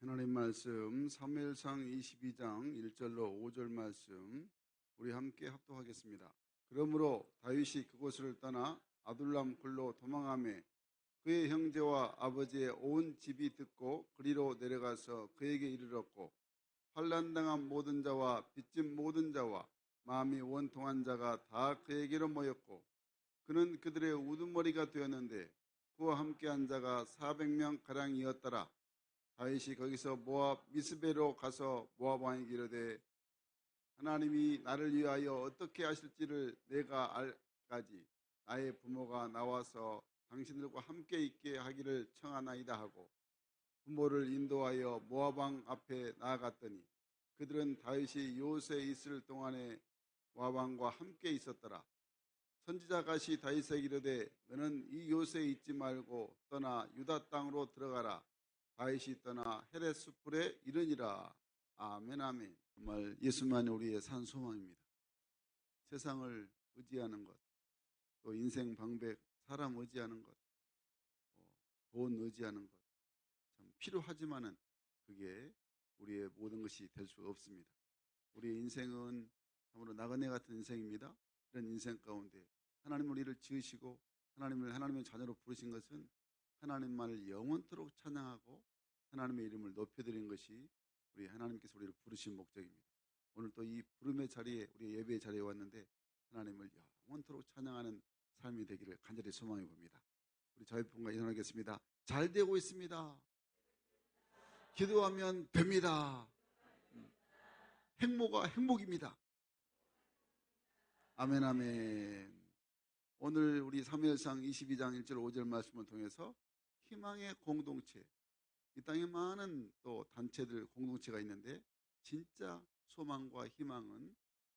하나님 말씀 사무엘상 22장 1절로 5절 말씀 우리 함께 합독하겠습니다. 그러므로 다윗이 그곳을 떠나 아둘람 굴로 도망하며 그의 형제와 아버지의 온 집이 듣고 그리로 내려가서 그에게 이르렀고 환난당한 모든 자와 빚진 모든 자와 마음이 원통한 자가 다 그에게로 모였고 그는 그들의 우두머리가 되었는데 그와 함께한 자가 400명 가량이었더라. 다윗이 거기서 모압 미스베로 가서 모압 왕에게 이르되 하나님이 나를 위하여 어떻게 하실지를 내가 알까지 나의 부모가 나와서 당신들과 함께 있게 하기를 청하나이다 하고 부모를 인도하여 모압 왕 앞에 나아갔더니 그들은 다윗이 요새에 있을 동안에 모압 왕과 함께 있었더라. 선지자 갓이 다윗에게 이르되 너는 이 요새에 있지 말고 떠나 유다 땅으로 들어가라. 다윗이 떠나 헤렛 수풀에 이르니라. 아멘 아멘. 정말 예수만이 우리의 산 소망입니다. 세상을 의지하는 것, 또 인생 방백, 사람 의지하는 것, 돈 의지하는 것 참 필요하지만은 그게 우리의 모든 것이 될 수 없습니다. 우리의 인생은 참으로 나그네 같은 인생입니다. 이런 인생 가운데 하나님 우리를 지으시고 하나님을 하나님의 자녀로 부르신 것은 하나님만을 영원토록 찬양하고 하나님의 이름을 높여드리는 것이 우리 하나님께서 우리를 부르신 목적입니다. 오늘 또 이 부름의 자리에 우리 예배의 자리에 왔는데 하나님을 영원토록 찬양하는 삶이 되기를 간절히 소망해 봅니다. 우리 자유분과 인원하겠습니다. 잘 되고 있습니다. 기도하면 됩니다. 행모가 행복입니다. 아멘 아멘. 오늘 우리 사무엘상 22장 1절 5절 말씀을 통해서 희망의 공동체, 이 땅에 많은 또 단체들 공동체가 있는데 진짜 소망과 희망은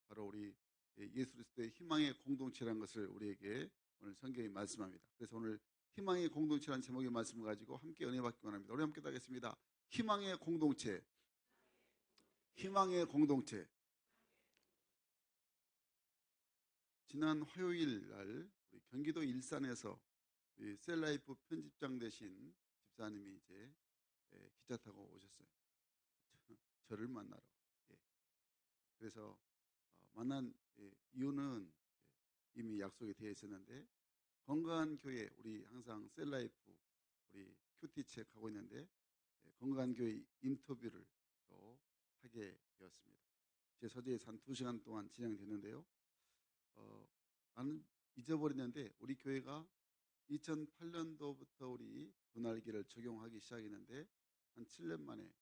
바로 우리 예수 그리스도의 희망의 공동체라는 것을 우리에게 오늘 성경이 말씀합니다. 그래서 오늘 희망의 공동체라는 제목의 말씀을 가지고 함께 은혜 받기 원합니다. 우리 함께 하겠습니다. 희망의 공동체, 희망의 공동체. 지난 화요일 날 우리 경기도 일산에서 셀라이프 편집장 되신 집사님이 이제 기차 타고 오셨어요. 저를 만나러. 그래서 만난 이유는 이미 약속이 되어 있었는데 건강한 교회, 우리 항상 셀라이프 우리 큐티책 하고 있는데 건강한 교회 인터뷰를 또 하게 되었습니다. 제 서재에서 한 2시간 동안 진행됐는데요. 나는 잊어버렸는데 우리 교회가 2008년도부터 우리 분할기를 적용하기 시작했는데 한 7년 만에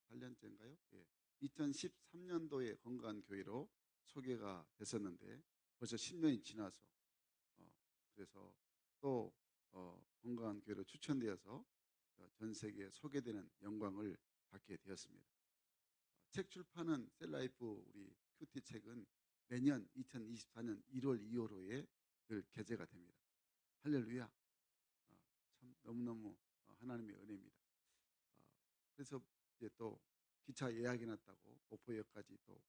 8년째인가요? 2013년도에 건강한 교회로 소개가 됐었는데 벌써 10년이 지나서 그래서 또 건강한 교회로 추천되어서 전 세계에 소개되는 영광을 받게 되었습니다. 책 출판은 셀라이프 우리 큐티 책은 내년 2024년 1월 2월호에 늘 게재가 됩니다. 할렐루야. 참 너무너무 하나님의 은혜입니다. 그래서 이제 또 기차 예약이 났다고 목포역까지 또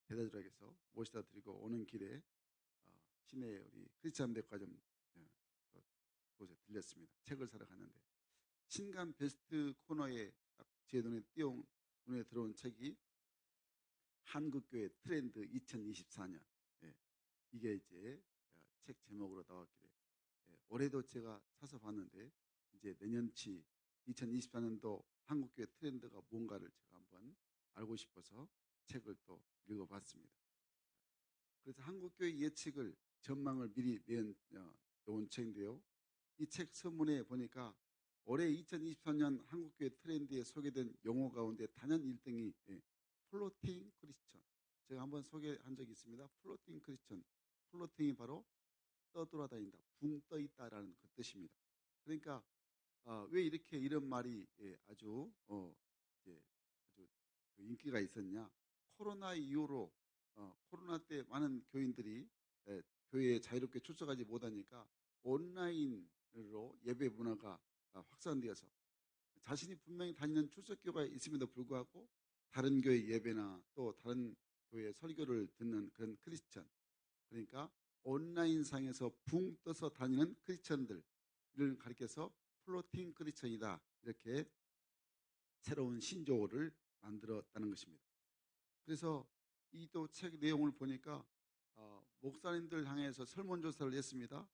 대다주락에서 모시다 드리고 오는 길에 시내에 우리 크리스찬 백화점 곳에 들렸습니다. 책을 사러 갔는데 신간 베스트 코너에 딱 제 눈에 눈에 들어온 책이 한국교회 트렌드 2024년. 이게 이제 책 제목으로 나왔길래 올해도 제가 사서 봤는데 이제 내년치 2024년도 한국교회 트렌드가 뭔가를 제가 한번 알고 싶어서 책을 또 읽어봤습니다. 그래서 한국교회 예측을 전망을 미리 내온 책인데요. 이 책 서문에 보니까 올해 2024년 한국교회 트렌드에 소개된 용어 가운데 단연 1등이 플로팅 크리스천. 제가 한번 소개한 적이 있습니다. 플로팅 크리스천. 플로팅이 바로 떠돌아다닌다, 붕 떠 있다라는 그 뜻입니다. 그러니까 왜 이렇게 이런 말이 아주 아주 인기가 있었냐? 코로나 이후로 코로나 때 많은 교인들이 교회에 자유롭게 출석하지 못하니까 온라인으로 예배 문화가 확산되어서 자신이 분명히 다니는 출석교가 있음에도 불구하고 다른 교회 예배나 또 다른 교회 설교를 듣는 그런 크리스천, 그러니까 온라인상에서 붕 떠서 다니는 크리스천들을 가리켜서 플로팅 크리스천이다, 이렇게 새로운 신조어를 만들었다는 것입니다. 그래서 이 또 책 내용을 보니까 목사님들 향해서 설문조사를 했습니다.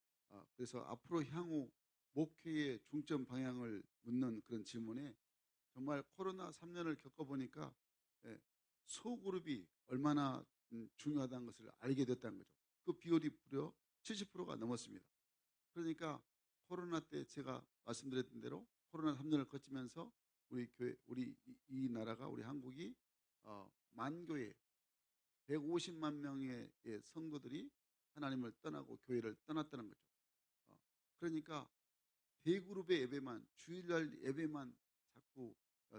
그래서 앞으로 향후 목회의 중점 방향을 묻는 그런 질문에 정말 코로나 3년을 겪어보니까 예, 소그룹이 얼마나 중요하다는 것을 알게 됐다는 거죠. 그 비율이 무려 70%가 넘었습니다. 그러니까 코로나 때 제가 말씀드렸던 대로 코로나 3년을 거치면서 우리 교회, 이 나라가, 우리 한국이 만교회 150만 명의 성도들이 하나님을 떠나고 교회를 떠났다는 거죠. 그러니까 대그룹의 예배만, 주일날 예배만 자꾸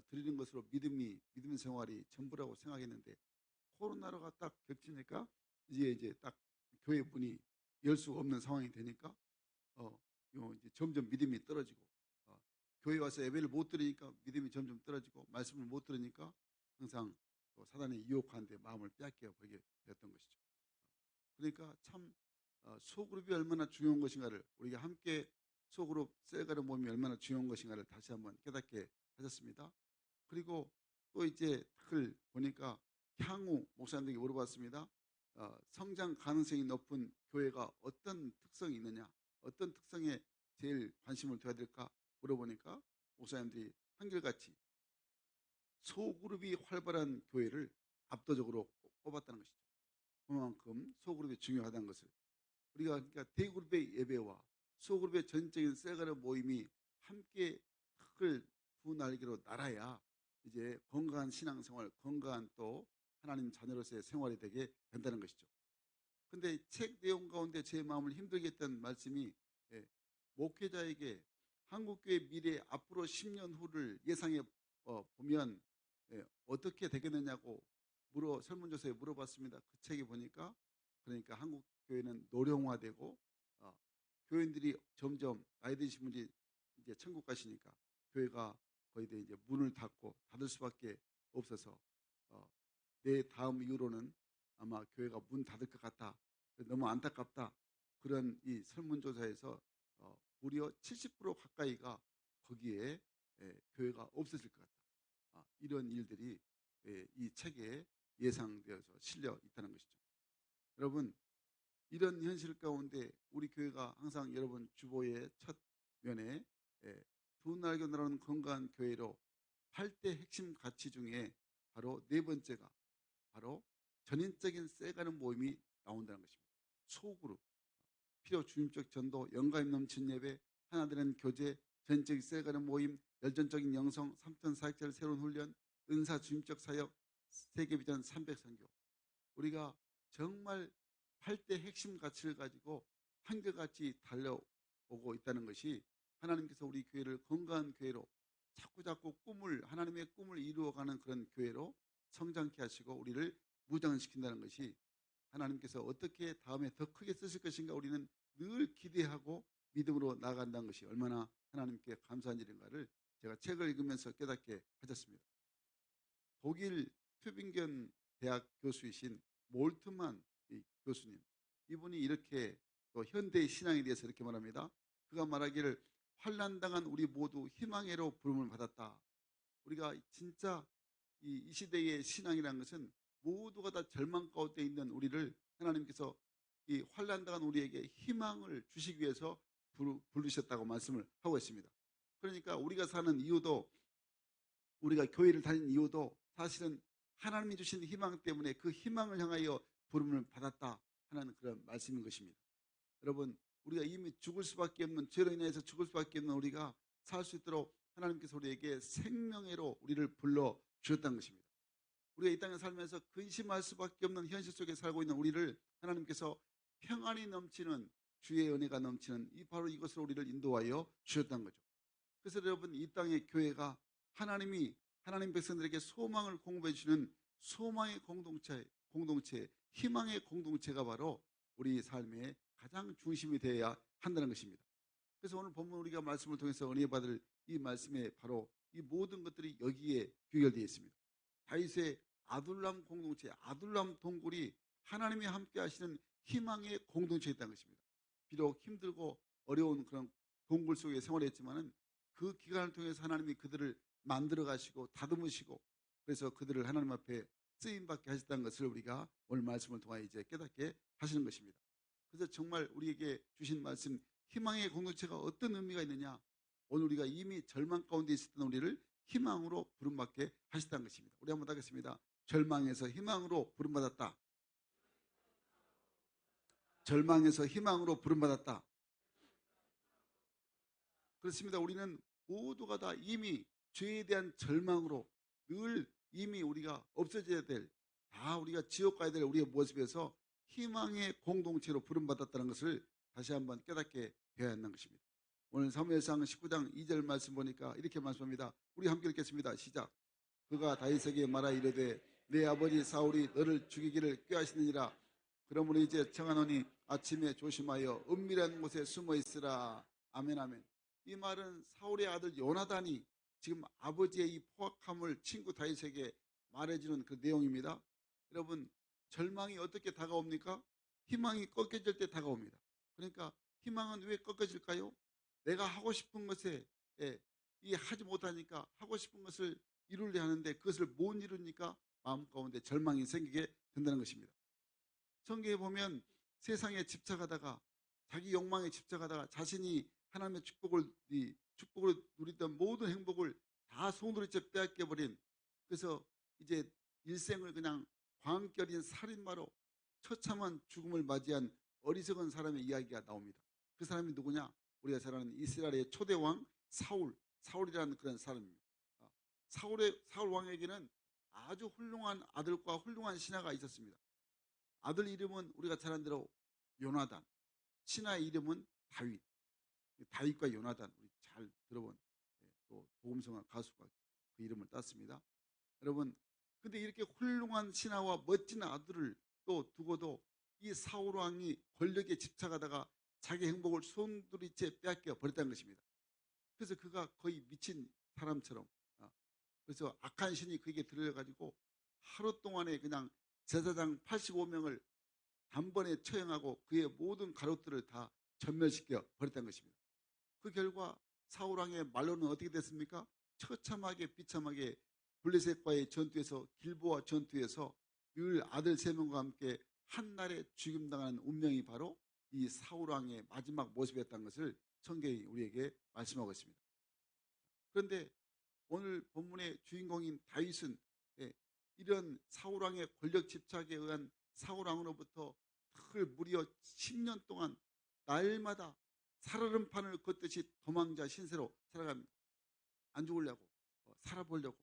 드리는 것으로 믿음 생활이 전부라고 생각했는데, 코로나가 딱 겹치니까 이제 딱 교회 문이 열 수가 없는 상황이 되니까 이제 점점 믿음이 떨어지고, 교회 와서 예배를 못 드리니까 믿음이 점점 떨어지고, 말씀을 못 들으니까 항상 또 사단이 유혹하는데 마음을 빼앗겨 버리게 되었던 것이죠. 그러니까 참 소그룹이 얼마나 중요한 것인가를, 우리가 함께 소그룹 셀가를 모임이 얼마나 중요한 것인가를 다시 한번 깨닫게 하셨습니다. 그리고 또 이제 그걸 보니까 향후 목사님들에게 물어봤습니다. 성장 가능성이 높은 교회가 어떤 특성이 있느냐, 어떤 특성에 제일 관심을 둬야 될까 물어보니까 목사님들이 한결같이 소그룹이 활발한 교회를 압도적으로 뽑았다는 것이죠. 그만큼 소그룹이 중요하다는 것을, 우리가 그러니까 대그룹의 예배와 소그룹의 전적인 셀가르 모임이 함께 흙을 두 날개로 날아야 이제 건강한 신앙생활, 건강한 또 하나님 자녀로서의 생활이 되게 된다는 것이죠. 근데 책 내용 가운데 제 마음을 힘들게 했던 말씀이, 목회자에게 한국교회 미래 앞으로 10년 후를 예상해 보면 어떻게 되겠느냐고 설문조사에 물어봤습니다. 그 책에 보니까, 그러니까 한국 교회는 노령화되고 교인들이 점점 나이 드신 분이 이제 천국 가시니까 교회가 거의 다 이제 문을 닫을 수밖에 없어서 내 다음 이후로는 아마 교회가 문 닫을 것 같다. 너무 안타깝다. 그런 이 설문조사에서 무려 70% 가까이가 거기에 교회가 없어질 것 같다. 이런 일들이 이 책에 예상되어서 실려 있다는 것이죠. 여러분, 이런 현실 가운데 우리 교회가 항상 여러분 주보의 첫 면에 두 날개 날아오는 건강한 교회로 8대 핵심 가치 중에 바로 네 번째가 바로 전인적인 쎄가는 모임이 나온다는 것입니다. 소그룹, 필요 주임적 전도, 영감 넘치는 예배, 하나 되는 교제, 전적인 쎄가는 모임, 열정적인 영성, 삼천 사역자를 새로운 훈련, 은사 주임적 사역, 세계비전 300선교. 우리가 정말 8대 핵심 가치를 가지고 한결같이 달려오고 있다는 것이, 하나님께서 우리 교회를 건강한 교회로 자꾸자꾸 하나님의 꿈을 이루어가는 그런 교회로 성장케 하시고 우리를 무장시킨다는 것이, 하나님께서 어떻게 다음에 더 크게 쓰실 것인가 우리는 늘 기대하고 믿음으로 나아간다는 것이 얼마나 하나님께 감사한 일인가를 제가 책을 읽으면서 깨닫게 하셨습니다. 독일 튜빙겐 대학 교수이신 몰트만 교수님, 이분이 이렇게 또 현대의 신앙에 대해서 이렇게 말합니다. 그가 말하기를 환난당한 우리 모두 희망회로 부름을 받았다. 우리가 진짜 이 시대의 신앙이라는 것은 모두가 다 절망 가운데 있는 우리를 하나님께서 이 환난당한 우리에게 희망을 주시기 위해서 부르셨다고 말씀을 하고 있습니다. 그러니까 우리가 사는 이유도, 우리가 교회를 다니는 이유도 사실은 하나님이 주신 희망 때문에 그 희망을 향하여 부름을 받았다 하는 그런 말씀인 것입니다. 여러분, 우리가 이미 죽을 수밖에 없는, 죄로 인해서 죽을 수밖에 없는 우리가 살 수 있도록 하나님께서 우리에게 생명회로 우리를 불러 주셨다는 것입니다. 우리가 이 땅에 살면서 근심할 수밖에 없는 현실 속에 살고 있는 우리를 하나님께서 평안이 넘치는, 주의 은혜가 넘치는 바로 이것으로 우리를 인도하여 주셨다는 거죠. 그래서 여러분, 이 땅의 교회가 하나님 백성들에게 소망을 공급해 주시는 소망의 공동체, 희망의 공동체가 바로 우리 삶의 가장 중심이 되어야 한다는 것입니다. 그래서 오늘 본문 우리가 말씀을 통해서 은혜 받을 이 말씀에 바로 이 모든 것들이 여기에 귀결되어 있습니다. 다윗의 아둘람 공동체, 아둘람 동굴이 하나님이 함께 하시는 희망의 공동체에 있다는 것입니다. 비록 힘들고 어려운 그런 동굴 속에 생활했지만은 그 기간을 통해서 하나님이 그들을 만들어 가시고 다듬으시고 그래서 그들을 하나님 앞에 쓰임 받게 하셨다는 것을 우리가 오늘 말씀을 통하여 이제 깨닫게 하시는 것입니다. 그래서 정말 우리에게 주신 말씀 희망의 공동체가 어떤 의미가 있느냐, 오늘 우리가 이미 절망 가운데 있었던 우리를 희망으로 부름받게 하셨다는 것입니다. 우리 한번 하겠습니다. 절망에서 희망으로 부름받았다. 절망에서 희망으로 부름받았다. 그렇습니다. 우리는 모두가 다 이미 죄에 대한 절망으로 늘 이미 우리가 없어져야 될, 다 우리가 지옥 가야 될 우리의 모습에서 희망의 공동체로 부름받았다는 것을 다시 한번 깨닫게 되어야 한다는 것입니다. 오늘 사무엘상 19장 2절 말씀 보니까 이렇게 말씀합니다. 우리 함께 읽겠습니다. 시작. 그가 다윗에게 말하 이르되 내 아버지 사울이 너를 죽이기를 꾀하시느니라. 그러므로 이제 청하노니 아침에 조심하여 은밀한 곳에 숨어 있으라. 아멘 아멘. 이 말은 사울의 아들 요나단이 지금 아버지의 이 포악함을 친구 다윗에게 말해주는 그 내용입니다. 여러분, 절망이 어떻게 다가옵니까? 희망이 꺾여질 때 다가옵니다. 그러니까 희망은 왜 꺾여질까요? 내가 하고 싶은 것에 이 하지 못하니까 하고 싶은 것을 이루려 하는데 그것을 못 이루니까 마음 가운데 절망이 생기게 된다는 것입니다. 성경에 보면 세상에 집착하다가 자기 욕망에 집착하다가 자신이 하나님의 축복을 누리던 모든 행복을 다 손으로 빼앗겨버린, 그래서 이제 일생을 그냥 광결인 살인마로 처참한 죽음을 맞이한 어리석은 사람의 이야기가 나옵니다. 그 사람이 누구냐? 우리가 잘 아는 이스라엘의 초대 왕 사울이라는 그런 사람입니다. 사울 왕에게는 아주 훌륭한 아들과 훌륭한 신하가 있었습니다. 아들 이름은 우리가 잘 아는 대로 요나단, 신하의 이름은 다윗과 요나단, 우리 잘 들어본 또 복음성화 가수가 그 이름을 땄습니다. 여러분, 근데 이렇게 훌륭한 신하와 멋진 아들을 또 두고도 이 사울 왕이 권력에 집착하다가 자기 행복을 손두리째 빼앗겨 버렸다는 것입니다. 그래서 그가 거의 미친 사람처럼, 그래서 악한 신이 그에게 들려가지고 하루 동안에 그냥 제사장 85명을 단번에 처형하고 그의 모든 가롯들을 다 전멸시켜 버렸다는 것입니다. 그 결과 사울 왕의 말로는 어떻게 됐습니까? 처참하게 비참하게 블레셋과의 전투에서, 길보아 전투에서 늘 아들 3명과 함께 한날에 죽임당하는 운명이 바로 이 사울 왕의 마지막 모습이었다는 것을 성경이 우리에게 말씀하고 있습니다. 그런데 오늘 본문의 주인공인 다윗은 이런 사울 왕의 권력 집착에 의한 사울 왕으로부터 무려 10년 동안 날마다 살얼음판을 걷듯이 도망자 신세로 살아갑니다. 안 죽으려고, 살아보려고.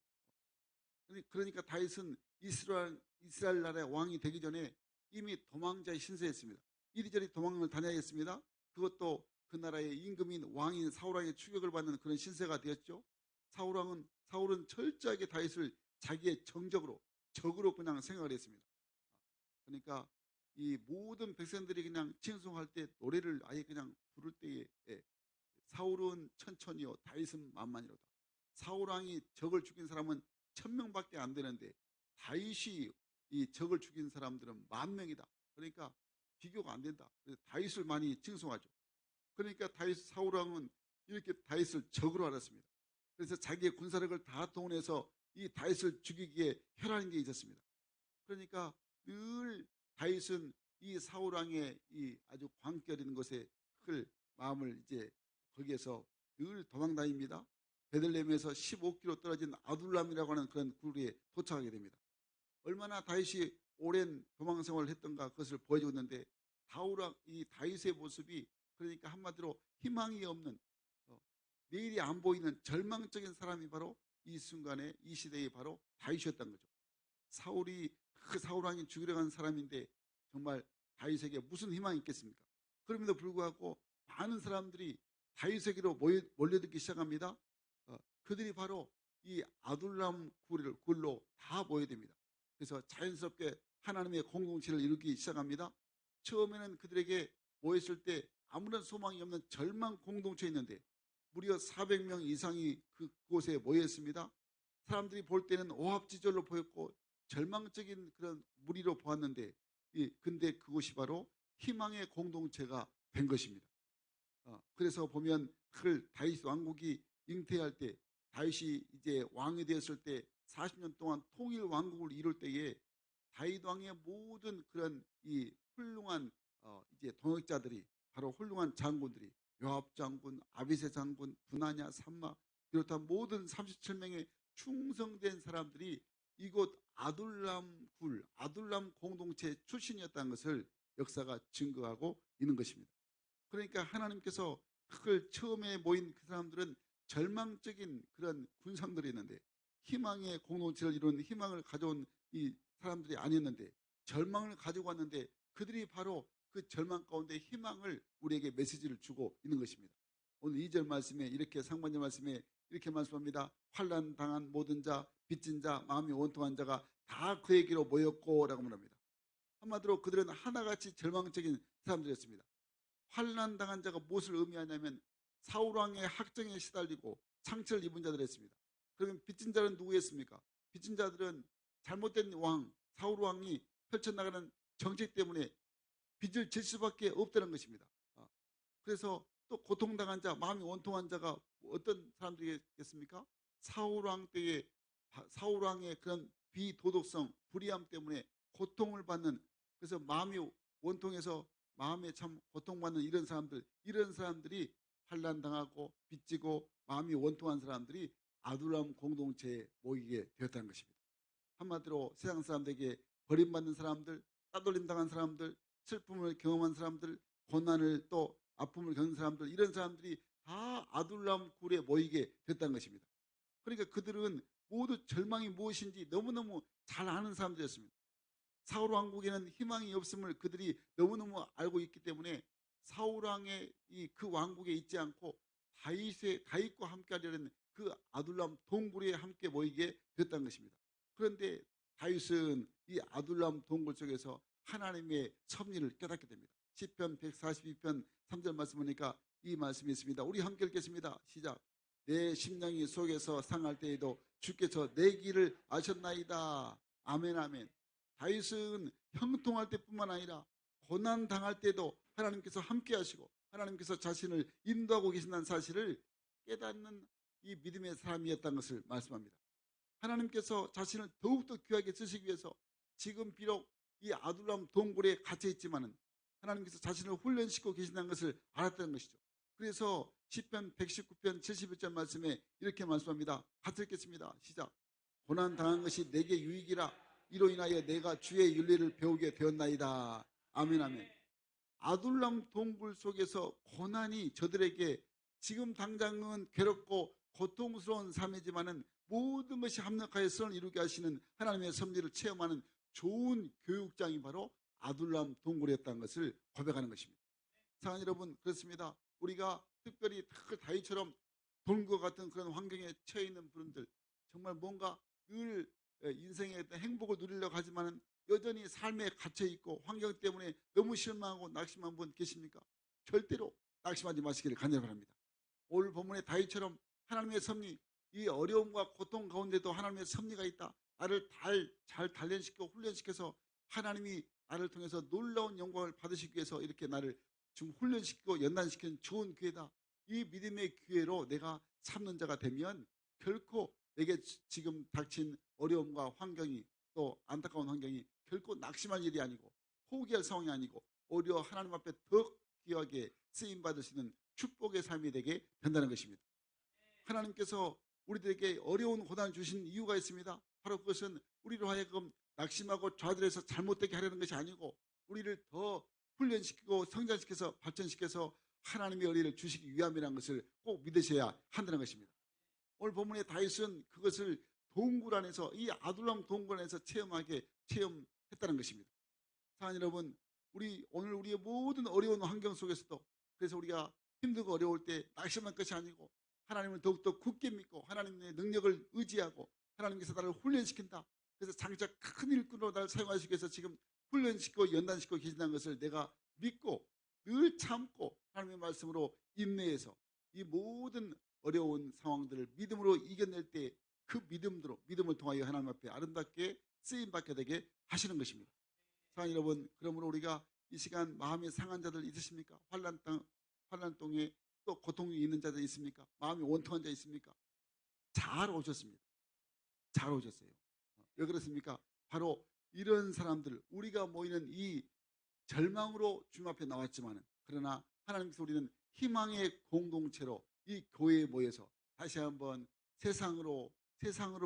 그러니까 다윗은 이스라엘 나라의 왕이 되기 전에 이미 도망자의 신세였습니다. 이리저리 도망을 다녀야겠습니다. 그것도 그 나라의 임금인 왕인 사울왕의 추격을 받는 그런 신세가 되었죠. 사울은 철저하게 다윗을 자기의 적으로 그냥 생각을 했습니다. 그러니까 이 모든 백성들이 그냥 칭송할 때 노래를 아예 그냥 부를 때에 사울은 천천히요 다윗은 만만이로다. 사울왕이 적을 죽인 사람은 1000명밖에 안 되는데 다윗이 이 적을 죽인 사람들은 10,000명이다. 그러니까 비교가 안 된다. 그래서 다윗을 많이 칭송하죠. 그러니까 사울왕은 이렇게 다윗을 적으로 알았습니다. 그래서 자기의 군사력을 다 동원해서 이 다윗을 죽이기에 혈안한 게 있었습니다. 그러니까 늘 다윗은 이 사울왕의 이 아주 광결인 것에 클 마음을 이제 거기에서 늘 도망다닙니다. 베들레헴에서 15km 떨어진 아둘람이라고 하는 그런 굴에 도착하게 됩니다. 얼마나 다윗이 오랜 도망 생활을 했던가 그것을 보여주고 있는데 이 다윗의 모습이, 그러니까 한마디로 희망이 없는, 내일이 안 보이는 절망적인 사람이 바로 이 순간에 이 시대에 바로 다윗이었던 거죠. 사울왕이 죽이려 간 사람인데 정말 다윗에게 무슨 희망이 있겠습니까? 그럼에도 불구하고 많은 사람들이 다윗에게로 몰려들기 시작합니다. 그들이 바로 이 아둘람 굴로 다 모여듭니다. 그래서 자연스럽게 하나님의 공동체를 이루기 시작합니다. 처음에는 그들에게 모였을 때 아무런 소망이 없는 절망 공동체였는데 무려 400명 이상이 그곳에 모였습니다. 사람들이 볼 때는 오합지졸로 보였고 절망적인 그런 무리로 보았는데, 근데 그곳이 바로 희망의 공동체가 된 것입니다. 그래서 보면 다윗 왕국이 잉태할 때 다윗이 이제 왕이 되었을 때 40년 동안 통일 왕국을 이룰 때에 다윗 왕의 모든 그런 이 훌륭한 이제 동역자들이 바로 훌륭한 장군들이 요압 장군, 아비새 장군, 분하냐, 삼마 비롯한 모든 37명의 충성된 사람들이 이곳 아둘람 굴, 아둘람 공동체 출신이었다는 것을 역사가 증거하고 있는 것입니다. 그러니까 하나님께서 그걸 처음에 모인 그 사람들은 절망적인 그런 군상들이었는데 희망의 공동체를 이루는 희망을 가져온 이 사람들이 아니었는데 절망을 가지고 왔는데 그들이 바로 그 절망 가운데 희망을 우리에게 메시지를 주고 있는 것입니다. 오늘 2절 말씀에 이렇게 상반절 말씀에 이렇게 말씀합니다. 환난 당한 모든 자, 빚진 자, 마음이 원통한 자가 다 그에게로 모였고 라고 말합니다. 한마디로 그들은 하나같이 절망적인 사람들이었습니다. 환난 당한 자가 무엇을 의미하냐면 사울왕의 학정에 시달리고 상처를 입은 자들이었습니다. 그러면 빚진 자는 누구였습니까? 빚진 자들은 잘못된 왕 사울왕이 펼쳐나가는 정책 때문에 빚을 질 수밖에 없다는 것입니다. 그래서 또 고통당한 자, 마음이 원통한 자가 어떤 사람들이겠습니까? 사울왕 때에 사울왕의 그런 비도덕성, 불의함 때문에 고통을 받는, 그래서 마음이 원통해서 마음에 참 고통받는 이런 사람들이 환난당하고 빚지고 마음이 원통한 사람들이 아둘람 공동체에 모이게 되었다는 것입니다. 한마디로 세상 사람들에게 버림받는 사람들, 따돌림 당한 사람들, 슬픔을 경험한 사람들, 고난을 또 아픔을 겪는 사람들, 이런 사람들이 다 아둘람 굴에 모이게 됐다는 것입니다. 그러니까 그들은 모두 절망이 무엇인지 너무너무 잘 아는 사람들이었습니다. 사울 왕국에는 희망이 없음을 그들이 너무너무 알고 있기 때문에 사울 왕의 그 왕국에 있지 않고 다윗과 함께하려는 그 아둘람 동굴에 함께 모이게 됐다는 것입니다. 그런데 다윗은 이 아둘람 동굴 속에서 하나님의 섭리를 깨닫게 됩니다. 시편 142편 3절 말씀 보니까 이 말씀이 있습니다. 우리 함께 읽겠습니다. 시작. 내 심령이 속에서 상할 때에도 주께서 내 길을 아셨나이다. 아멘 아멘. 다윗은 형통할 때뿐만 아니라 고난 당할 때도 하나님께서 함께 하시고 하나님께서 자신을 인도하고 계신다는 사실을 깨닫는 이 믿음의 사람이었다는 것을 말씀합니다. 하나님께서 자신을 더욱더 귀하게 쓰시기 위해서 지금 비록 이 아둘람 동굴에 갇혀 있지만은 하나님께서 자신을 훈련시키고 계신다는 것을 알았다는 것이죠. 그래서 시편 119편 71절 말씀에 이렇게 말씀합니다. 같이 읽겠습니다. 시작. 고난 당한 것이 내게 유익이라 이로 인하여 내가 주의 윤리를 배우게 되었나이다. 아멘 아멘. 아둘람 동굴 속에서 고난이 저들에게 지금 당장은 괴롭고 고통스러운 삶이지만은 모든 것이 합력하여 선을 이루게 하시는 하나님의 섭리를 체험하는 좋은 교육장이 바로 아둘람 동굴이었다는 것을 고백하는 것입니다. 사랑하는 여러분, 그렇습니다. 우리가 특별히 다윗처럼 동굴 같은 그런 환경에 처해 있는 분들, 정말 뭔가 늘 인생의 행복을 누리려고 하지만은 여전히 삶에 갇혀 있고 환경 때문에 너무 실망하고 낙심한 분 계십니까? 절대로 낙심하지 마시기를 간절히 바랍니다. 오늘 본문의 다윗처럼 하나님의 섭리, 이 어려움과 고통 가운데도 하나님의 섭리가 있다. 나를 잘 단련시키고 훈련시켜서 하나님이 나를 통해서 놀라운 영광을 받으시기 위해서 이렇게 나를 좀 훈련시키고 연단시키는 좋은 기회다. 이 믿음의 기회로 내가 삼는 자가 되면 결코 내게 지금 닥친 어려움과 환경이 또 안타까운 환경이 결코 낙심할 일이 아니고 포기할 상황이 아니고 오히려 하나님 앞에 더 귀하게 쓰임받으시는 축복의 삶이 되게 된다는 것입니다. 하나님께서 우리들에게 어려운 고난을 주신 이유가 있습니다. 바로 그것은 우리로 하여금 낙심하고 좌절해서 잘못되게 하려는 것이 아니고 우리를 더 훈련시키고 성장시켜서 발전시켜서 하나님의 은혜를 주시기 위함이라는 것을 꼭 믿으셔야 한다는 것입니다. 오늘 본문의 다윗은 그것을 동굴 안에서 이 아둘람 동굴 안에서 체험했다는 것입니다. 사랑하는 여러분, 오늘 우리의 모든 어려운 환경 속에서도 그래서 우리가 힘들고 어려울 때 낙심할 것이 아니고 하나님을 더욱더 굳게 믿고 하나님의 능력을 의지하고 하나님께서 나를 훈련시킨다. 그래서 장차 큰 일꾼으로 나를 사용하시기 위해서 지금 훈련시키고 연단시키고 계신다는 것을 내가 믿고 늘 참고 하나님의 말씀으로 인내해서 이 모든 어려운 상황들을 믿음으로 이겨낼 때 그 믿음을 통하여 하나님 앞에 아름답게 쓰임받게 되게 하시는 것입니다. 사랑하는 여러분, 그러므로 우리가 이 시간 마음이 상한 자들 있으십니까? 환난 동에 또 고통이 있는 자들 있습니까? 마음이 원통한 자 있습니까? 잘 오셨습니다. 잘 오셨어요. 왜 그렇습니까? 바로 이런 사람들, 우리가 모이는 이 절망으로 주님 앞에 나왔지만은, 그러나 하나님께서 우리는 희망의 공동체로 이 교회에 모여서 다시 한번 세상으로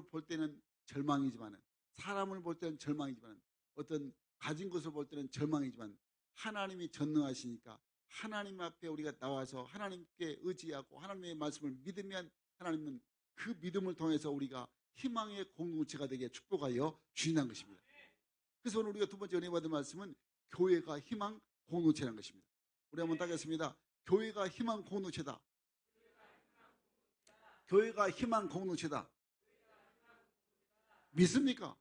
볼 때는 절망이지만은, 사람을 볼 때는 절망이지만, 어떤 가진 것을 볼 때는 절망이지만, 하나님이 전능하시니까 하나님 앞에 우리가 나와서 하나님께 의지하고 하나님의 말씀을 믿으면, 하나님은 그 믿음을 통해서 우리가 희망의 공동체가 되게 축복하여 주신다는 것입니다. 그래서 오늘 우리가 두 번째 은혜 받은 말씀은 교회가 희망 공동체라는 것입니다. 우리 한번 따겠습니다. 교회가 희망 공동체다. 교회가 희망 공동체다. 믿습니까?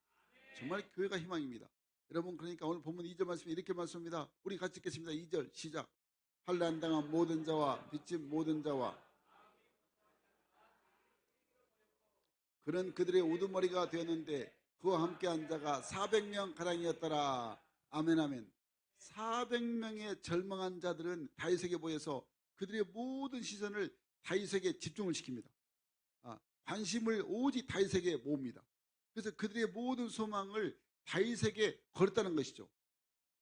정말 교회가 희망입니다. 여러분, 그러니까 오늘 본문 2절 말씀에 이렇게 말씀합니다. 우리 같이 읽겠습니다. 2절 시작. 환난당한 모든 자와 빚진 모든 자와 그는 그들의 우두머리가 되었는데 그와 함께한 자가 400명 가량이었더라. 아멘 아멘. 400명의 절망한 자들은 다윗에게 모여서 그들의 모든 시선을 다윗에게 집중을 시킵니다. 관심을 오직 다윗에게 모읍니다. 그래서 그들의 모든 소망을 다윗에게 걸었다는 것이죠.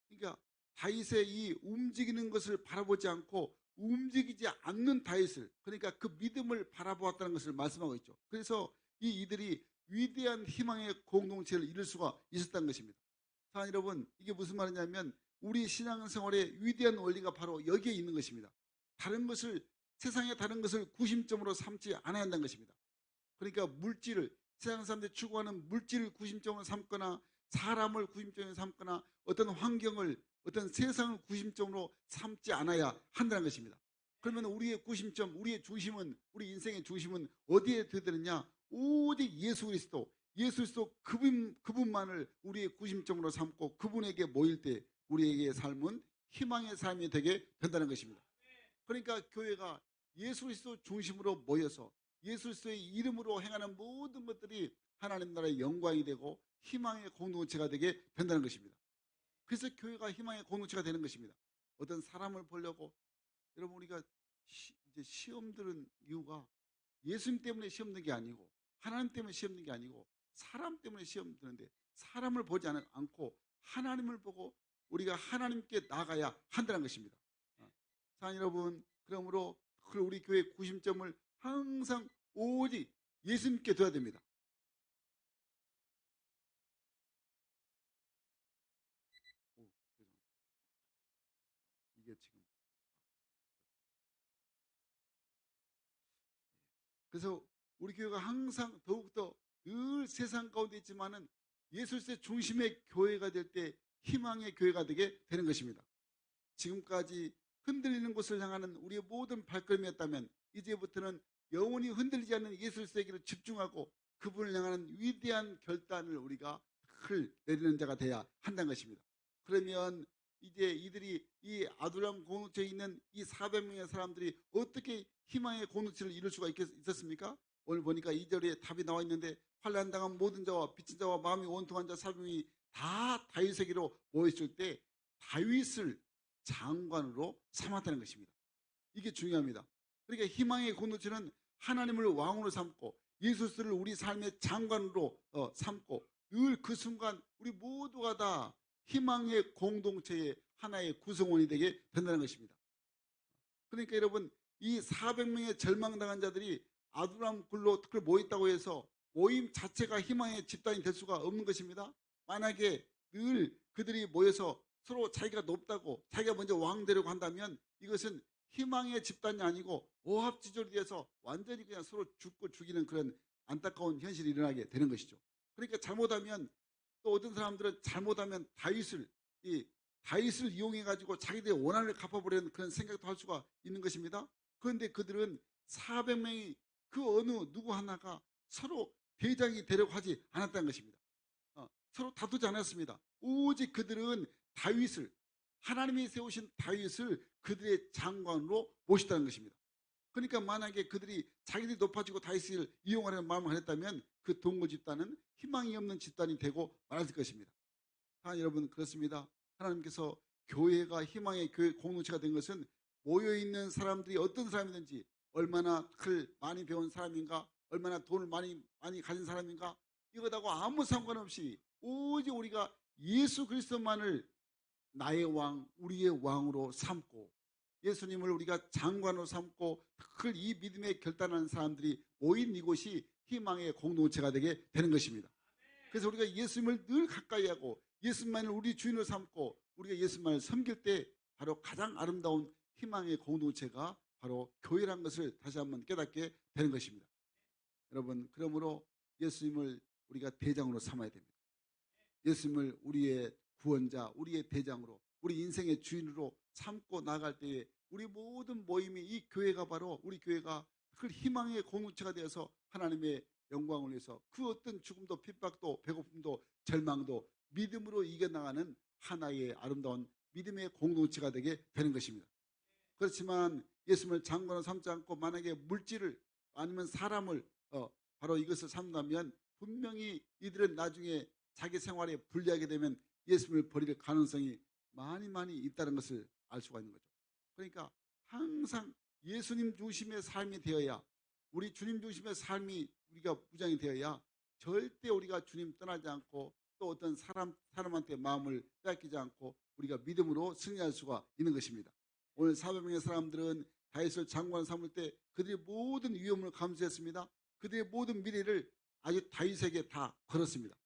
그러니까 다윗의 이 움직이는 것을 바라보지 않고 움직이지 않는 다윗을, 그러니까 그 믿음을 바라보았다는 것을 말씀하고 있죠. 그래서 이들이 위대한 희망의 공동체를 이룰 수가 있었다는 것입니다. 사랑 여러분, 이게 무슨 말이냐면 우리 신앙생활의 위대한 원리가 바로 여기에 있는 것입니다. 세상의 다른 것을 구심점으로 삼지 않아야 한다는 것입니다. 그러니까 세상 사람들이 추구하는 물질을 구심점으로 삼거나 사람을 구심점으로 삼거나 어떤 환경을, 어떤 세상을 구심점으로 삼지 않아야 한다는 것입니다. 그러면 우리의 구심점, 우리의 중심은, 우리 인생의 중심은 어디에 둬야 되느냐? 오직 예수 그리스도 그분만을 우리의 구심점으로 삼고 그분에게 모일 때 우리에게 삶은 희망의 삶이 되게 된다는 것입니다. 그러니까 교회가 예수 그리스도 중심으로 모여서 예수 그리스도의 이름으로 행하는 모든 것들이 하나님 나라의 영광이 되고 희망의 공동체가 되게 된다는 것입니다. 그래서 교회가 희망의 공동체가 되는 것입니다. 어떤 사람을 보려고, 여러분, 우리가 이제 시험 들은 이유가 예수님 때문에 시험 든 게 아니고 하나님 때문에 시험 든 게 아니고 사람 때문에 시험 드는데, 사람을 보지 않고 하나님을 보고 우리가 하나님께 나가야 한다는 것입니다. 사랑 여러분, 그러므로 우리 교회의 구심점을 항상 오직 예수님께 둬야 됩니다. 이게 지금, 그래서 우리 교회가 항상 더욱더 늘 세상 가운데 있지만은 예수 그리스도의 중심의 교회가 될 때 희망의 교회가 되게 되는 것입니다. 지금까지 흔들리는 곳을 향하는 우리의 모든 발걸음이었다면 이제부터는 영원히 흔들리지 않는 예수 그리스도에게 집중하고 그분을 향하는 위대한 결단을 우리가 내리는 자가 돼야 한다는 것입니다. 그러면 이제 이들이 이 아둘람 공동체에 있는 이 400명의 사람들이 어떻게 희망의 공동체를 이룰 수가 있었습니까? 오늘 보니까 2절에 답이 나와 있는데, 환난당한 모든 자와 빚진 자와 마음이 원통한 자 400명이 다 다윗에게로 모였을 때 다윗을 장관으로 삼았다는 것입니다. 이게 중요합니다. 그러니까 희망의 공동체는 하나님을 왕으로 삼고 예수 그리스도를 우리 삶의 장관으로 삼고 늘 그 순간 우리 모두가 다 희망의 공동체의 하나의 구성원이 되게 된다는 것입니다. 그러니까 여러분, 이 400명의 절망당한 자들이 아두람 굴로 특별 모였다고 해서 모임 자체가 희망의 집단이 될 수가 없는 것입니다. 만약에 늘 그들이 모여서 서로 자기가 높다고 자기가 먼저 왕 되려고 한다면 이것은 희망의 집단이 아니고 오합지졸이 돼서 완전히 그냥 서로 죽고 죽이는 그런 안타까운 현실이 일어나게 되는 것이죠. 그러니까 잘못하면, 또 어떤 사람들은 잘못하면 다윗을 이용해 가지고 자기들의 원한을 갚아보려는 그런 생각도 할 수가 있는 것입니다. 그런데 그들은 400명이 그 어느 누구 하나가 서로 대장이 되려고 하지 않았다는 것입니다. 서로 다투지 않았습니다. 오직 그들은 하나님이 세우신 다윗을 그들의 장관으로 모셨다는 것입니다. 그러니까 만약에 그들이 자기들이 높아지고 다윗을 이용하려는 마음을 했다면 그 동거 집단은 희망이 없는 집단이 되고 말았을 것입니다. 여러분, 그렇습니다. 하나님께서 교회가 희망의 교회 공동체가 된 것은 모여있는 사람들이 어떤 사람이든지, 얼마나 많이 배운 사람인가, 얼마나 돈을 많이 가진 사람인가, 이것하고 아무 상관없이 오직 우리가 예수 그리스도만을 나의 왕, 우리의 왕으로 삼고 예수님을 우리가 장관으로 삼고 그 이 믿음에 결단하는 사람들이 모인 이곳이 희망의 공동체가 되게 되는 것입니다. 그래서 우리가 예수님을 늘 가까이 하고 예수님만을 우리 주인으로 삼고 우리가 예수님만을 섬길 때 바로 가장 아름다운 희망의 공동체가 바로 교회라는 것을 다시 한번 깨닫게 되는 것입니다. 여러분, 그러므로 예수님을 우리가 대장으로 삼아야 됩니다. 예수님을 우리의 구원자, 우리의 대장으로, 우리 인생의 주인으로 삼고 나갈 때에 우리 모든 모임이, 이 교회가 바로, 우리 교회가 그 희망의 공동체가 되어서 하나님의 영광을 위해서 그 어떤 죽음도 핍박도 배고픔도 절망도 믿음으로 이겨나가는 하나의 아름다운 믿음의 공동체가 되게 되는 것입니다. 그렇지만 예수님을 장관으로 삼지 않고 만약에 물질을 아니면 사람을 바로 이것을 삼는다면 분명히 이들은 나중에 자기 생활에 불리하게 되면 예수님을 버릴 가능성이 많이 있다는 것을 알 수가 있는 거죠. 그러니까 항상 예수님 중심의 삶이 되어야, 우리 주님 중심의 삶이 우리가 무장이 되어야 절대 우리가 주님 떠나지 않고 또 어떤 사람한테 마음을 빼앗기지 않고 우리가 믿음으로 승리할 수가 있는 것입니다. 오늘 400명의 사람들은 다윗을 장관 삼을 때 그들의 모든 위험을 감수했습니다. 그들의 모든 미래를 아주 다윗에게 다 걸었습니다.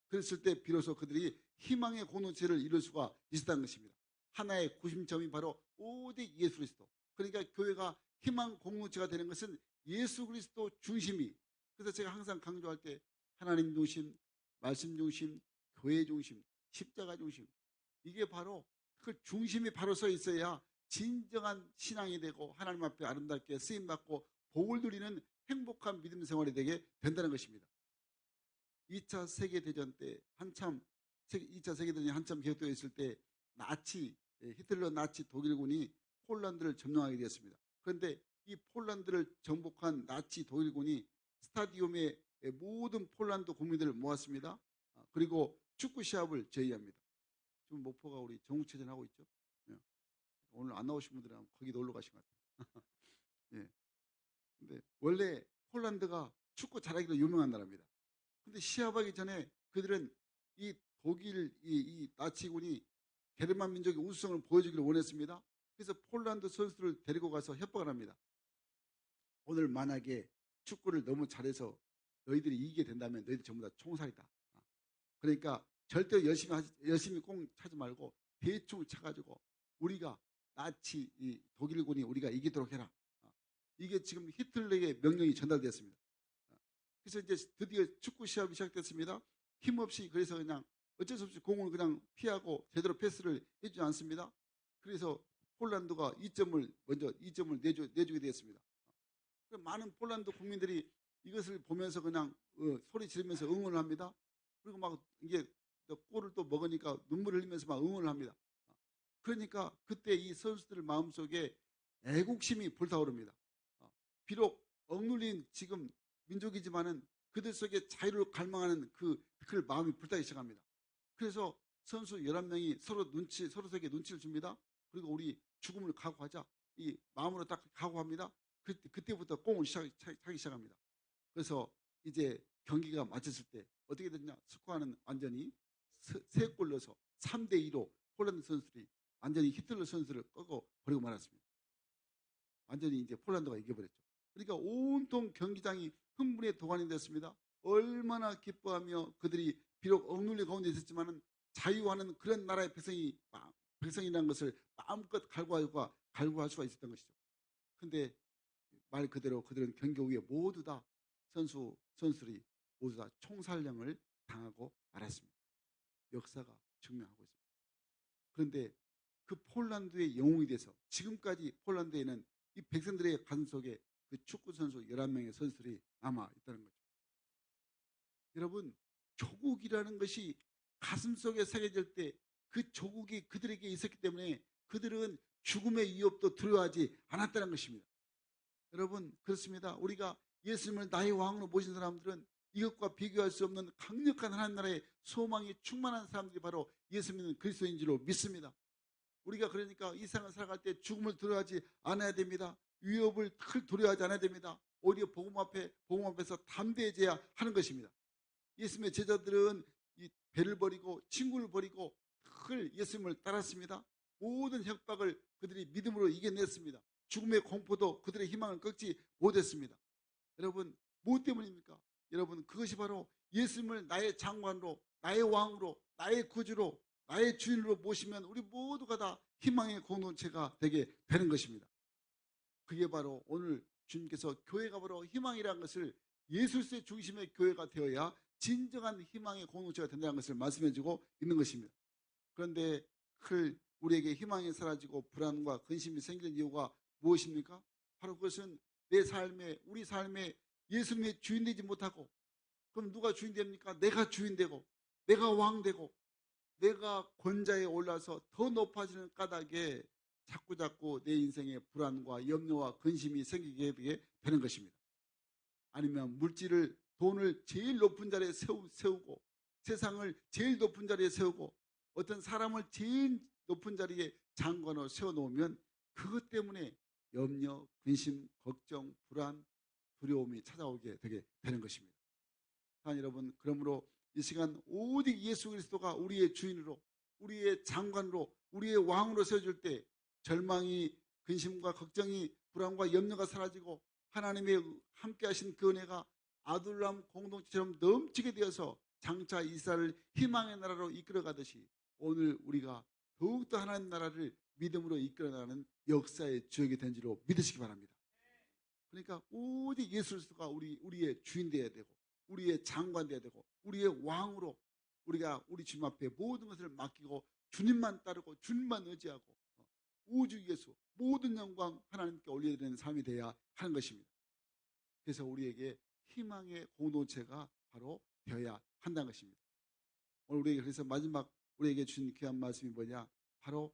그랬을 때 비로소 그들이 희망의 공동체를 이룰 수가 있었다는 것입니다. 하나의 구심점이 바로 오직 예수 그리스도. 그러니까 교회가 희망 공동체가 되는 것은 예수 그리스도 중심이. 그래서 제가 항상 강조할 때 하나님 중심, 말씀 중심, 교회 중심, 십자가 중심, 이게 바로 그 중심이 바로 서 있어야 진정한 신앙이 되고 하나님 앞에 아름답게 쓰임받고 복을 누리는 행복한 믿음 생활이 되게 된다는 것입니다. 2차 세계대전 때 한참, 2차 세계대전이 한참 계속되어 있을 때 히틀러 나치 독일군이 폴란드를 점령하게 되었습니다. 그런데 이 폴란드를 정복한 나치 독일군이 스타디움에 모든 폴란드 국민들을 모았습니다. 그리고 축구 시합을 제의합니다. 지금 목포가 우리 전국체전 하고 있죠. 오늘 안 나오신 분들은 거기 놀러 가신 것 같아요. 예. 근데 원래 폴란드가 축구 잘하기로 유명한 나라입니다. 근데 시합하기 전에 그들은 이 독일 이 나치군이 게르만 민족의 우수성을 보여주기를 원했습니다. 그래서 폴란드 선수를 데리고 가서 협박을 합니다. 오늘 만약에 축구를 너무 잘해서 너희들이 이기게 된다면 너희들 전부 다 총살이다. 그러니까 절대 열심히 꼭 차지 말고 대충 차가지고 우리가 나치 이 독일군이 우리가 이기도록 해라. 이게 지금 히틀러의 명령이 전달되었습니다. 그래서 이제 드디어 축구 시합이 시작됐습니다. 힘없이, 그래서 그냥 어쩔 수 없이 공을 그냥 피하고 제대로 패스를 해주지 않습니다. 그래서 폴란드가 2점을 내주게 되었습니다. 많은 폴란드 국민들이 이것을 보면서 그냥 소리 지르면서 응원을 합니다. 그리고 막 이게 골을 또 먹으니까 눈물을 흘리면서 막 응원을 합니다. 그러니까 그때 이 선수들 마음속에 애국심이 불타오릅니다. 비록 억눌린 지금 민족이지만은 그들 속에 자유를 갈망하는 그 마음이 불타기 시작합니다. 그래서 선수 11명이 서로 속에 눈치를 줍니다. 그리고 우리 죽음을 각오하자, 이 마음으로 딱 각오합니다. 그때부터 공을 차기 시작합니다. 그래서 이제 경기가 마쳤을 때 어떻게 됐냐, 스코어는 완전히 3골 넣어서 3대2로 폴란드 선수들이 완전히 히틀러 선수를 꺾어 버리고 말았습니다. 완전히 이제 폴란드가 이겨버렸죠. 그러니까 온통 경기장이 흥분의 도가니 됐습니다. 얼마나 기뻐하며 그들이 비록 억눌린 가운데 있었지만은 자유하는 그런 나라의 백성이라는 것을 마음껏 갈구할 수가 있었던 것이죠. 근데 말 그대로 그들은 경기 후에 모두 다 선수들이 모두 다 총살령을 당하고 말았습니다. 역사가 증명하고 있습니다. 그런데 그 폴란드의 영웅이 돼서 지금까지 폴란드에는 이 백성들의 가슴 속에 그 축구 선수 11명의 선수들이 남아 있다는 거죠. 여러분, 조국이라는 것이 가슴 속에 새겨질 때 그 조국이 그들에게 있었기 때문에 그들은 죽음의 위협도 두려워하지 않았다는 것입니다. 여러분, 그렇습니다. 우리가 예수님을 나의 왕으로 모신 사람들은 이것과 비교할 수 없는 강력한 하나님 나라의 소망이 충만한 사람들이 바로 예수 믿는 그리스도인 줄로 믿습니다. 우리가 그러니까 이 세상을 살아갈 때 죽음을 두려워하지 않아야 됩니다. 위협을 두려워하지 않아야 됩니다. 오히려 복음 앞에서 담대해져야 하는 것입니다. 예수님의 제자들은 이 배를 버리고 친구를 버리고 늘 예수님을 따랐습니다. 모든 협박을 그들이 믿음으로 이겨냈습니다. 죽음의 공포도 그들의 희망을 꺾지 못했습니다. 여러분, 무엇 때문입니까? 여러분, 그것이 바로 예수님을 나의 장관으로, 나의 왕으로, 나의 구주로, 나의 주인으로 모시면 우리 모두가 다 희망의 공동체가 되게 되는 것입니다. 그게 바로 오늘 주님께서 교회가 바로 희망이라는 것을, 예수의 중심의 교회가 되어야 진정한 희망의 공동체가 된다는 것을 말씀해 주고 있는 것입니다. 그런데 우리에게 희망이 사라지고 불안과 근심이 생기는 이유가 무엇입니까? 바로 그것은 우리 삶에 예수님의 주인 되지 못하고, 그럼 누가 주인 됩니까? 내가 주인 되고, 내가 왕 되고, 내가 권자에 올라서 더 높아지는 까닭에 자꾸자꾸 내 인생에 불안과 염려와 근심이 생기게 되는 것입니다. 아니면 돈을 제일 높은 자리에 세우고, 세상을 제일 높은 자리에 세우고, 어떤 사람을 제일 높은 자리에 장관으로 세워놓으면 그것 때문에 염려, 근심, 걱정, 불안, 두려움이 찾아오게 되게 되는 것입니다. 여러분, 그러므로 이 시간 오직 예수 그리스도가 우리의 주인으로, 우리의 장관으로, 우리의 왕으로 세워줄 때 절망이, 근심과 걱정이, 불안과 염려가 사라지고 하나님의 함께 하신 그 은혜가 아둘람 공동체처럼 넘치게 되어서 장차 이스라엘을 희망의 나라로 이끌어가듯이 오늘 우리가 더욱더 하나님 나라를 믿음으로 이끌어나가는 역사의 주역이 된 줄로 믿으시기 바랍니다. 그러니까 오직 예수 그리스도가 우리의 주인 되어야 되고, 우리의 장관 되어야 되고, 우리의 왕으로 우리가 우리 주님 앞에 모든 것을 맡기고 주님만 따르고 주님만 의지하고 우주 예수 모든 영광 하나님께 올려드리는 삶이 되어야 하는 것입니다. 그래서 우리에게 희망의 공동체가 바로 되어야 한다는 것입니다. 오늘 우리에게 그래서 마지막 우리에게 주신 귀한 말씀이 뭐냐? 바로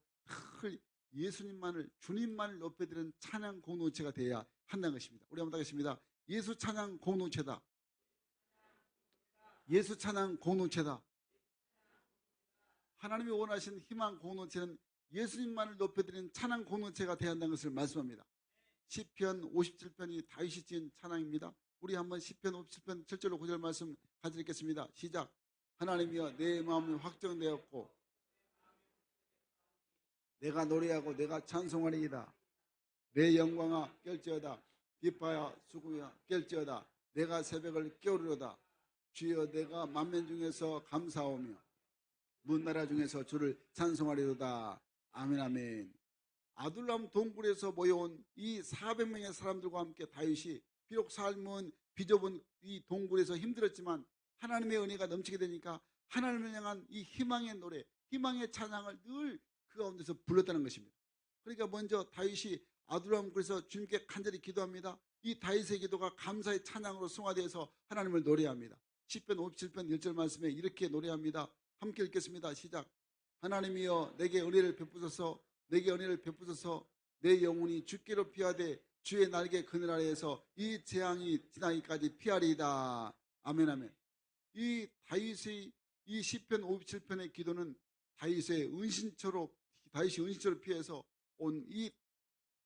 예수님만을, 주님만을 높여드리는 찬양 공동체가 되어야 한다는 것입니다. 우리 한번 하겠습니다. 예수 찬양 공동체다. 예수 찬양 공동체다. 하나님이 원하시는 희망 공동체는 예수님만을 높여드리는 찬양 공동체가 되어야 한다는 것을 말씀합니다. 시편 57편이 다윗이 지은 찬양입니다. 우리 한번 시편 57편 7절로 9절 말씀 같이 읽겠습니다. 시작. 하나님이여, 내 마음이 확정되었고 내가 노래하고 내가 찬송하리이다. 내 영광아 깰지어다. 기뻐하여 수고하여 깰지어다. 내가 새벽을 깨우리로다. 주여, 내가 만민 중에서 감사하오며 문나라 중에서 주를 찬송하리로다. 아멘, 아멘. 아둘람 동굴에서 모여온 이 400명의 사람들과 함께 다윗이 비록 삶은 비좁은 이 동굴에서 힘들었지만 하나님의 은혜가 넘치게 되니까 하나님을 향한 이 희망의 노래, 희망의 찬양을 늘 그 가운데서 불렀다는 것입니다. 그러니까 먼저 다윗이 아둘람 굴에서 주님께 간절히 기도합니다. 이 다윗의 기도가 감사의 찬양으로 승화되어서 하나님을 노래합니다. 시편 57편 1절 말씀에 이렇게 노래합니다. 함께 읽겠습니다. 시작. 하나님이여, 내게 은혜를 베푸소서. 내게 은혜를 베푸소서. 내 영혼이 주께로 피하되 주의 날개 그늘 아래에서 이 재앙이 지나기까지 피하리이다. 아멘, 아멘. 이 다윗의 이 시편 57편의 기도는 다윗이 은신처로 피해서 온 이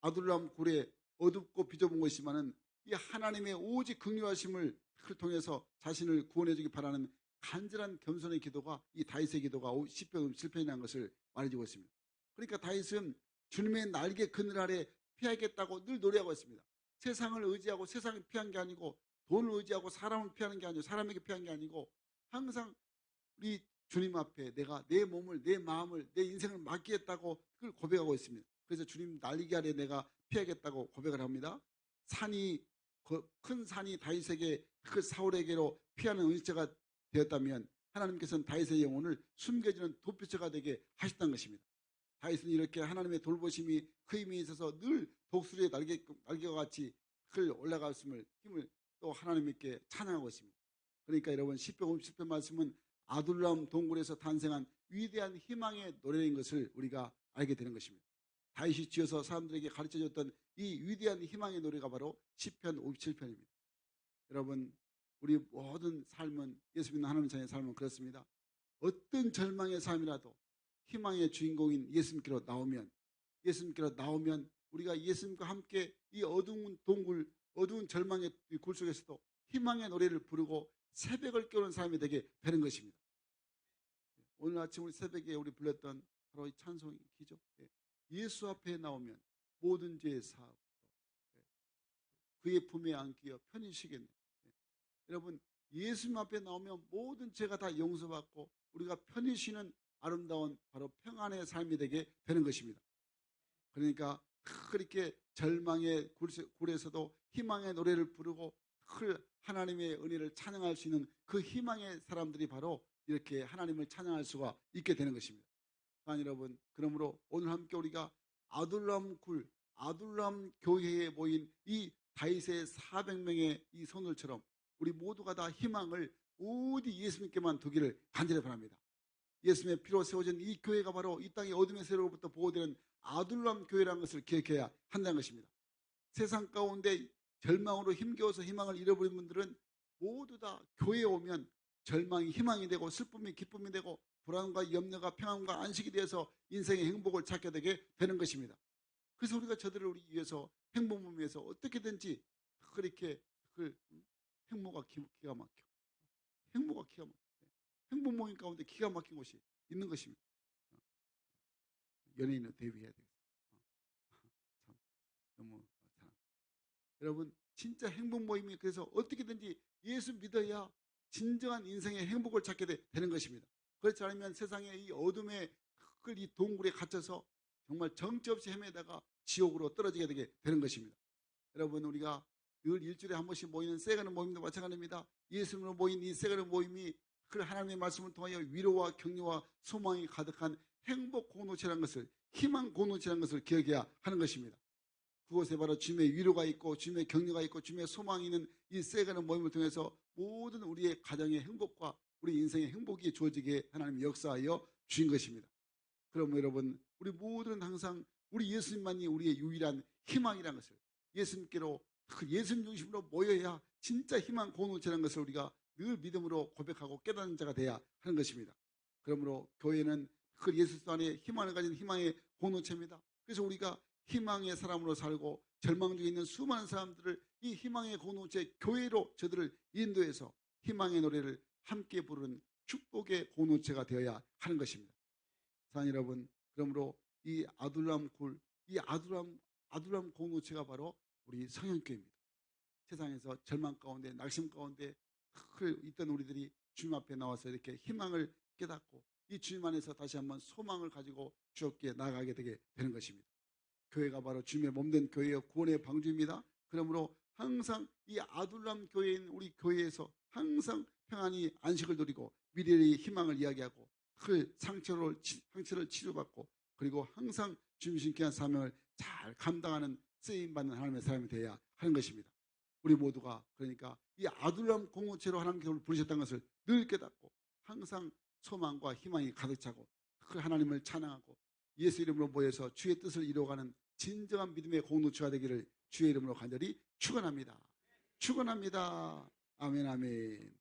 아둘람 굴에 어둡고 비좁은 곳이지만은 이 하나님의 오직 긍휼하심을 통해서 자신을 구원해 주기 바라는 간절한 겸손의 기도가, 이 다윗의 기도가 시편 57편이라는 것을 말해주고 있습니다. 그러니까 다윗은 주님의 날개 그늘 아래 피하겠다고 늘 노래하고 있습니다. 세상을 의지하고 세상을 피한 게 아니고, 돈을 의지하고 사람을 피하는 게 아니고, 사람에게 피한 게 아니고, 항상 우리 주님 앞에 내가 내 몸을, 내 마음을, 내 인생을 맡기겠다고 그걸 고백하고 있습니다. 그래서 주님 날개 아래 내가 피하겠다고 고백을 합니다. 큰 산이 다윗에게, 그 사울에게로 피하는 은혜가 되었다면 하나님께서는 다윗의 영혼을 숨겨지는 도피처가 되게 하셨다는 것입니다. 다윗은 이렇게 하나님의 돌보심이 그 힘이 있어서 늘 독수리의 날개와 같이 올라갔음을, 힘을 또 하나님께 찬양하고 있습니다. 그러니까 여러분, 시편 50편 말씀은 아둘람 동굴에서 탄생한 위대한 희망의 노래인 것을 우리가 알게 되는 것입니다. 다윗이 지어서 사람들에게 가르쳐줬던 이 위대한 희망의 노래가 바로 시편 57편입니다. 여러분, 우리 모든 삶은, 예수 믿는 하나님 자녀의 삶은 그렇습니다. 어떤 절망의 삶이라도 희망의 주인공인 예수님께로 나오면 우리가 예수님과 함께 이 어두운 동굴, 어두운 절망의 굴 속에서도 희망의 노래를 부르고 새벽을 깨우는 사람이 되게 되는 것입니다. 오늘 아침 우리 새벽에 우리 불렀던 바로 이 찬송이죠. 예수 앞에 나오면 모든 죄의 사하고 그의 품에 안기어 편히 쉬겠네. 여러분, 예수님 앞에 나오면 모든 죄가 다 용서받고 우리가 편히 쉬는 아름다운 바로 평안의 삶이 되게 되는 것입니다. 그러니까 그렇게 절망의 굴에서도 희망의 노래를 부르고 하나님의 은혜를 찬양할 수 있는 그 희망의 사람들이 바로 이렇게 하나님을 찬양할 수가 있게 되는 것입니다. 여러분, 그러므로 오늘 함께 우리가 아둘람 굴, 아둘람 교회에 모인 이 다윗의 400명의 이 손들처럼 우리 모두가 다 희망을 오직 예수님께만 두기를 간절히 바랍니다. 예수님의 피로 세워진 이 교회가 바로 이 땅의 어둠의 세로부터 보호되는 아둘람 교회라는 것을 기억해야 한다는 것입니다. 세상 가운데 절망으로 힘겨워서 희망을 잃어버린 분들은 모두 다 교회에 오면 절망이 희망이 되고 슬픔이 기쁨이 되고 불안과 염려가 평안과 안식이 되어서 인생의 행복을 찾게 되게 되는 것입니다. 그래서 우리가 저들을 우리 위해서 행복을 위해서 어떻게든지 그렇게 행복과 기가 막혀. 행복과 기가 막혀. 행복 모임 가운데 기가 막힌 곳이 있는 것입니다. 연예인은 대비해야 되겠어요. 참, 너무 참. 여러분, 진짜 행복 모임이 그래서 어떻게든지 예수 믿어야 진정한 인생의 행복을 찾게 되는 것입니다. 그렇지 않으면 세상의 이 어둠의 이 동굴에 갇혀서 정말 정처 없이 헤매다가 지옥으로 떨어지게 되게 되는 것입니다. 여러분, 우리가 늘 일주일에 한 번씩 모이는 세가는 모임도 마찬가지입니다. 예수님으로 모인 이 세가는 모임이 그 하나님의 말씀을 통하여 위로와 격려와 소망이 가득한 행복 공동체라는 것을, 희망 공동체라는 것을 기억해야 하는 것입니다. 그곳에 바로 주님의 위로가 있고 주님의 격려가 있고 주님의 소망이 있는 이 세가는 모임을 통해서 모든 우리의 가정의 행복과 우리 인생의 행복이 주어지게 하나님이 역사하여 주신 것입니다. 그럼 여러분, 우리 모두는 항상 우리 예수님만이 우리의 유일한 희망이라는 것을, 예수님께로 예수님 중심으로 모여야 진짜 희망 공동체라는 것을 우리가 늘 믿음으로 고백하고 깨닫는 자가 돼야 하는 것입니다. 그러므로 교회는 그 예수 안에 희망을 가진 희망의 공동체입니다. 그래서 우리가 희망의 사람으로 살고 절망 중에 있는 수많은 사람들을 이 희망의 공동체 교회로 저들을 인도해서 희망의 노래를 함께 부르는 축복의 공동체가 되어야 하는 것입니다. 사랑하는 여러분, 그러므로 이 아둘람 굴, 이 아둘람 공동체가 바로 우리 성현교회입니다. 세상에서 절망 가운데 낙심 가운데 있던 우리들이 주님 앞에 나와서 이렇게 희망을 깨닫고 이 주님 안에서 다시 한번 소망을 가지고 주옵게 나아가게 되게 되는 것입니다. 교회가 바로 주님의 몸된 교회의 구원의 방주입니다. 그러므로 항상 이 아둘람 교회인 우리 교회에서 항상 평안히 안식을 누리고 미래의 희망을 이야기하고 그 상처를 치료받고 그리고 항상 주님 신께한 사명을 잘 감당하는 쓰임받는 하나님의 사람이 되어야 하는 것입니다. 우리 모두가 그러니까 이 아둘람 공동체로 하나님께서 부르셨다는 것을 늘 깨닫고 항상 소망과 희망이 가득 차고 그 하나님을 찬양하고 예수 이름으로 모여서 주의 뜻을 이루어가는 진정한 믿음의 공동체가 되기를 주의 이름으로 간절히 축원합니다. 축원합니다. 아멘, 아멘.